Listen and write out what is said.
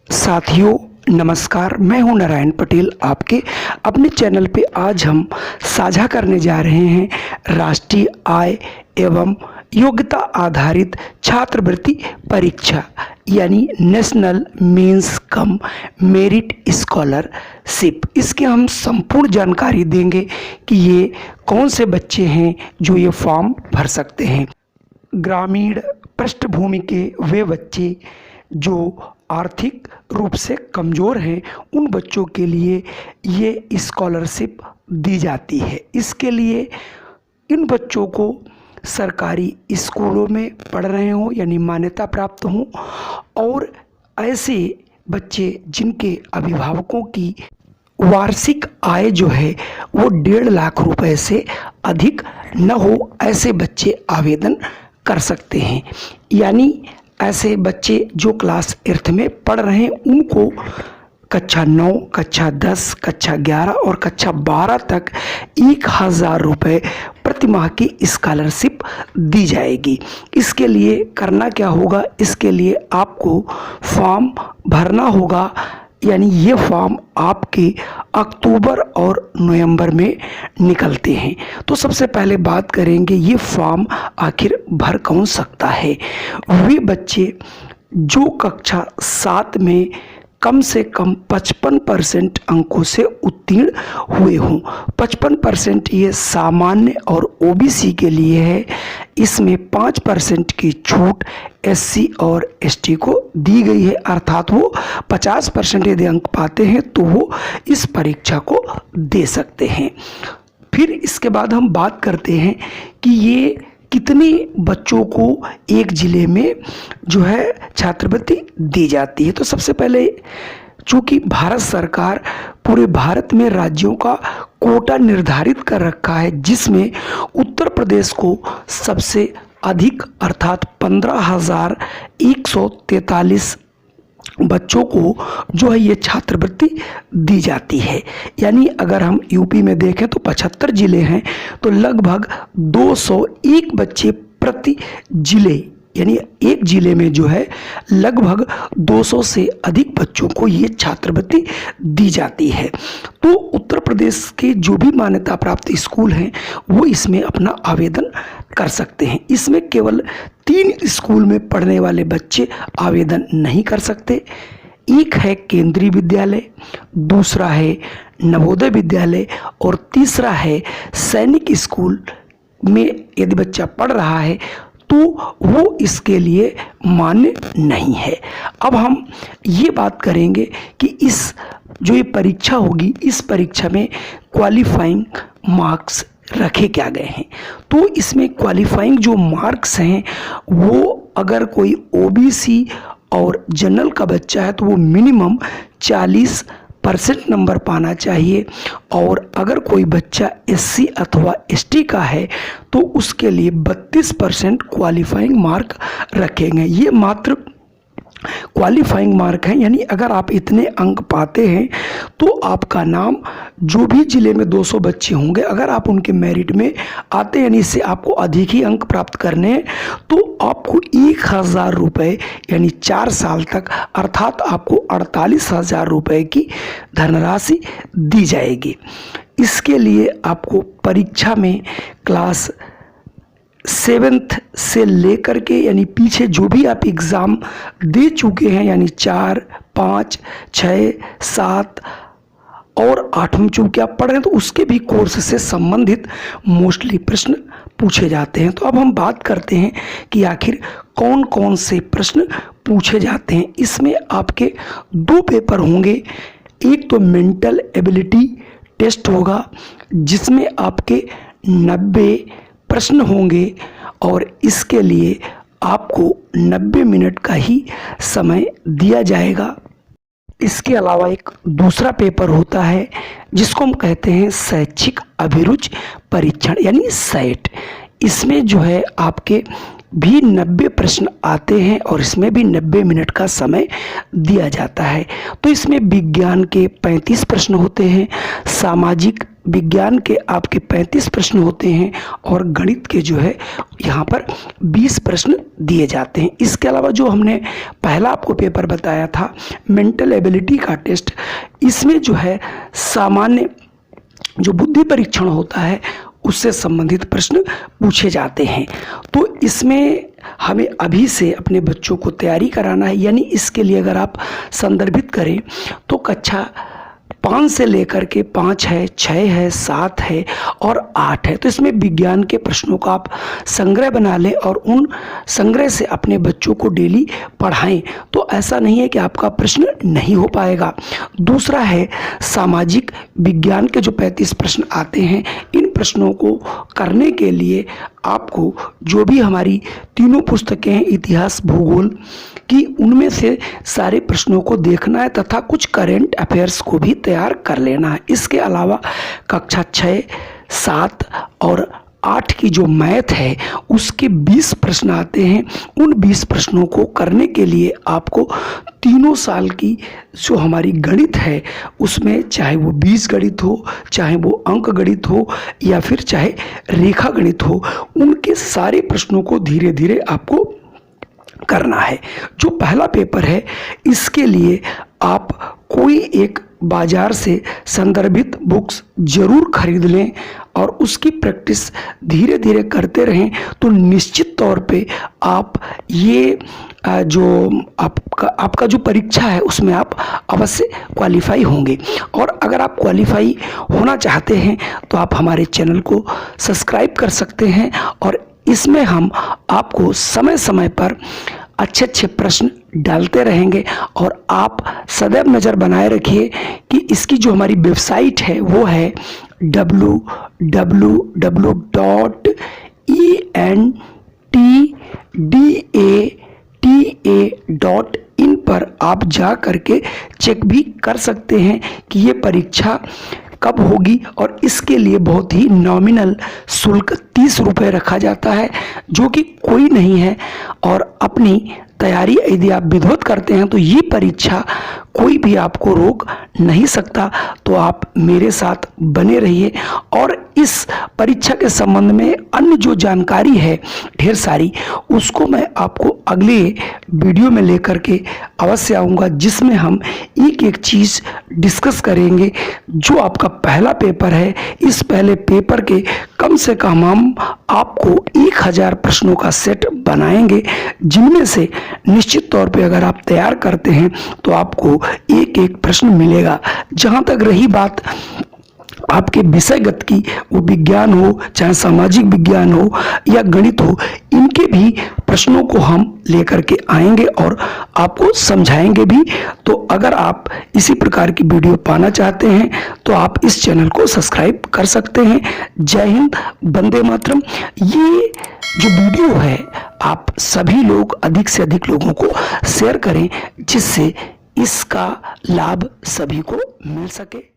साथियों नमस्कार, मैं हूं नारायण पटेल आपके अपने चैनल पे। आज हम साझा करने जा रहे हैं राष्ट्रीय आय एवं योग्यता आधारित छात्रवृत्ति परीक्षा यानी national means cum merit scholarship. इसके हम संपूर्ण जानकारी देंगे कि ये कौन से बच्चे हैं जो ये फॉर्म भर सकते हैं। ग्रामीण पृष्ठभूमि के वे बच्चे जो आर्थिक रूप से कमज़ोर हैं, उन बच्चों के लिए ये स्कॉलरशिप दी जाती है। इसके लिए इन बच्चों को सरकारी स्कूलों में पढ़ रहे हों यानी मान्यता प्राप्त हों, और ऐसे बच्चे जिनके अभिभावकों की वार्षिक आय जो है वो 1.5 लाख रुपए से अधिक न हो, ऐसे बच्चे आवेदन कर सकते हैं। यानी ऐसे बच्चे जो क्लास 8 में पढ़ रहे हैं उनको कक्षा 9, कक्षा 10, कक्षा 11 और कक्षा 12 तक 1000 रुपये प्रति माह की स्कॉलरशिप दी जाएगी। इसके लिए करना क्या होगा, इसके लिए आपको फॉर्म भरना होगा। यानी ये फॉर्म आपके अक्टूबर और नवंबर में निकलते हैं। तो सबसे पहले बात करेंगे ये फॉर्म आखिर भर कौन सकता है। वे बच्चे जो कक्षा 7 में कम से कम 55% अंकों से उत्तीर्ण हुए हों। 55% ये सामान्य और ओबीसी के लिए है। इसमें 5% की छूट एससी और एसटी को दी गई है, अर्थात वो 50% यदि अंक पाते हैं तो वो इस परीक्षा को दे सकते हैं। फिर इसके बाद हम बात करते हैं कि ये कितने बच्चों को एक ज़िले में जो है छात्रवृत्ति दी जाती है। तो सबसे पहले चूँकि भारत सरकार पूरे भारत में राज्यों का कोटा निर्धारित कर रखा है, जिसमें उत्तर प्रदेश को सबसे अधिक अर्थात 15,143 बच्चों को जो है ये छात्रवृत्ति दी जाती है। यानी अगर हम यूपी में देखें तो 75 जिले हैं, तो लगभग 201 बच्चे प्रति जिले, यानी एक जिले में जो है लगभग 200 से अधिक बच्चों को ये छात्रवृत्ति दी जाती है। तो उत्तर प्रदेश के जो भी मान्यता प्राप्त स्कूल हैं वो इसमें अपना आवेदन कर सकते हैं। इसमें केवल 3 स्कूल में पढ़ने वाले बच्चे आवेदन नहीं कर सकते। एक है केंद्रीय विद्यालय, दूसरा है नवोदय विद्यालय और तीसरा है सैनिक स्कूल में यदि बच्चा पढ़ रहा है तो वो इसके लिए मान्य नहीं है। अब हम ये बात करेंगे कि इस जो ये परीक्षा होगी, इस परीक्षा में क्वालिफाइंग मार्क्स रखे क्या गए हैं। तो इसमें क्वालिफाइंग जो मार्क्स हैं वो अगर कोई ओबीसी और जनरल का बच्चा है तो वो मिनिमम 40% नंबर पाना चाहिए, और अगर कोई बच्चा एससी अथवा एसटी का है तो उसके लिए 32% क्वालिफाइंग मार्क रखेंगे। ये मात्र क्वालिफाइंग मार्क है, यानी अगर आप इतने अंक पाते हैं तो आपका नाम जो भी ज़िले में 200 बच्चे होंगे, अगर आप उनके मेरिट में आते हैं, यानी इससे आपको अधिक ही अंक प्राप्त करने हैं, तो आपको 1000 रुपये यानी 4 साल तक अर्थात आपको 48,000 रुपये की धनराशि दी जाएगी। इसके लिए आपको परीक्षा में क्लास 7th से लेकर के यानी पीछे जो भी आप एग्ज़ाम दे चुके हैं, यानी 4, 5, 6, 7 और 8वीं चूँकि आप पढ़ रहे हैं तो उसके भी कोर्स से संबंधित मोस्टली प्रश्न पूछे जाते हैं। तो अब हम बात करते हैं कि आखिर कौन कौन से प्रश्न पूछे जाते हैं। इसमें आपके 2 पेपर होंगे। एक तो मेंटल एबिलिटी टेस्ट होगा जिसमें आपके 90 प्रश्न होंगे, और इसके लिए आपको 90 मिनट का ही समय दिया जाएगा। इसके अलावा एक दूसरा पेपर होता है जिसको हम कहते हैं शैक्षिक अभिरुचि परीक्षण यानी सेट। इसमें जो है आपके भी 90 प्रश्न आते हैं और इसमें भी 90 मिनट का समय दिया जाता है। तो इसमें विज्ञान के 35 प्रश्न होते हैं, सामाजिक विज्ञान के आपके 35 प्रश्न होते हैं और गणित के जो है यहाँ पर 20 प्रश्न दिए जाते हैं। इसके अलावा जो हमने पहला आपको पेपर बताया था मेंटल एबिलिटी का टेस्ट, इसमें जो है सामान्य जो बुद्धि परीक्षण होता है उससे संबंधित प्रश्न पूछे जाते हैं। तो इसमें हमें अभी से अपने बच्चों को तैयारी कराना है। यानी इसके लिए अगर आप संदर्भित करें तो कक्षा 5 से लेकर के 5 है, 6 है, 7 है और 8 है। तो इसमें विज्ञान के प्रश्नों का आप संग्रह बना लें और उन संग्रह से अपने बच्चों को डेली पढ़ाएं। तो ऐसा नहीं है कि आपका प्रश्न नहीं हो पाएगा। दूसरा है सामाजिक विज्ञान के जो 35 प्रश्न आते हैं, इन प्रश्नों को करने के लिए आपको जो भी हमारी तीनों पुस्तकें हैं इतिहास भूगोल की, उनमें से सारे प्रश्नों को देखना है तथा कुछ करेंट अफेयर्स को भी तैयार कर लेना है। इसके अलावा कक्षा 6, 7 और 8 की जो मैथ है उसके 20 प्रश्न आते हैं। उन 20 प्रश्नों को करने के लिए आपको तीनों साल की जो हमारी गणित है उसमें चाहे वो बीज गणित हो, चाहे वो अंक गणित हो या फिर चाहे रेखा गणित हो, उनके सारे प्रश्नों को धीरे धीरे आपको करना है। जो पहला पेपर है इसके लिए आप कोई एक बाजार से संदर्भित बुक्स जरूर खरीद लें और उसकी प्रैक्टिस धीरे धीरे करते रहें तो निश्चित तौर पे आप ये जो आपका जो परीक्षा है उसमें आप अवश्य क्वालिफाई होंगे। और अगर आप क्वालिफाई होना चाहते हैं तो आप हमारे चैनल को सब्सक्राइब कर सकते हैं और इसमें हम आपको समय समय पर अच्छे अच्छे प्रश्न डालते रहेंगे। और आप सदैव नज़र बनाए रखिए कि इसकी जो हमारी वेबसाइट है वो है www.entata.in पर आप जा करके चेक भी कर सकते हैं कि ये परीक्षा कब होगी। और इसके लिए बहुत ही नॉमिनल शुल्क 30 रुपये रखा जाता है, जो कि कोई नहीं है। और अपनी तैयारी यदि आप विधिवत करते हैं तो ये परीक्षा कोई भी आपको रोक नहीं सकता। तो आप मेरे साथ बने रहिए और इस परीक्षा के संबंध में अन्य जो जानकारी है ढेर सारी, उसको मैं आपको अगले वीडियो में लेकर के अवश्य आऊँगा, जिसमें हम एक एक चीज़ डिस्कस करेंगे। जो आपका पहला पेपर है, इस पहले पेपर के कम से कम हम आपको 1000 प्रश्नों का सेट बनाएंगे, जिनमें से निश्चित तौर पे अगर आप तैयार करते हैं तो आपको एक एक प्रश्न मिलेगा। जहाँ तक रही बात आपके विषयगत की, वो विज्ञान हो चाहे सामाजिक विज्ञान हो या गणित हो, इनके भी प्रश्नों को हम लेकर के आएंगे और आपको समझाएंगे भी। तो अगर आप इसी प्रकार की वीडियो पाना चाहते हैं तो आप इस चैनल को सब्सक्राइब कर सकते हैं। जय हिंद, वंदे मातरम। ये जो वीडियो है आप सभी लोग अधिक से अधिक लोगों को शेयर करें, जिससे इसका लाभ सभी को मिल सके।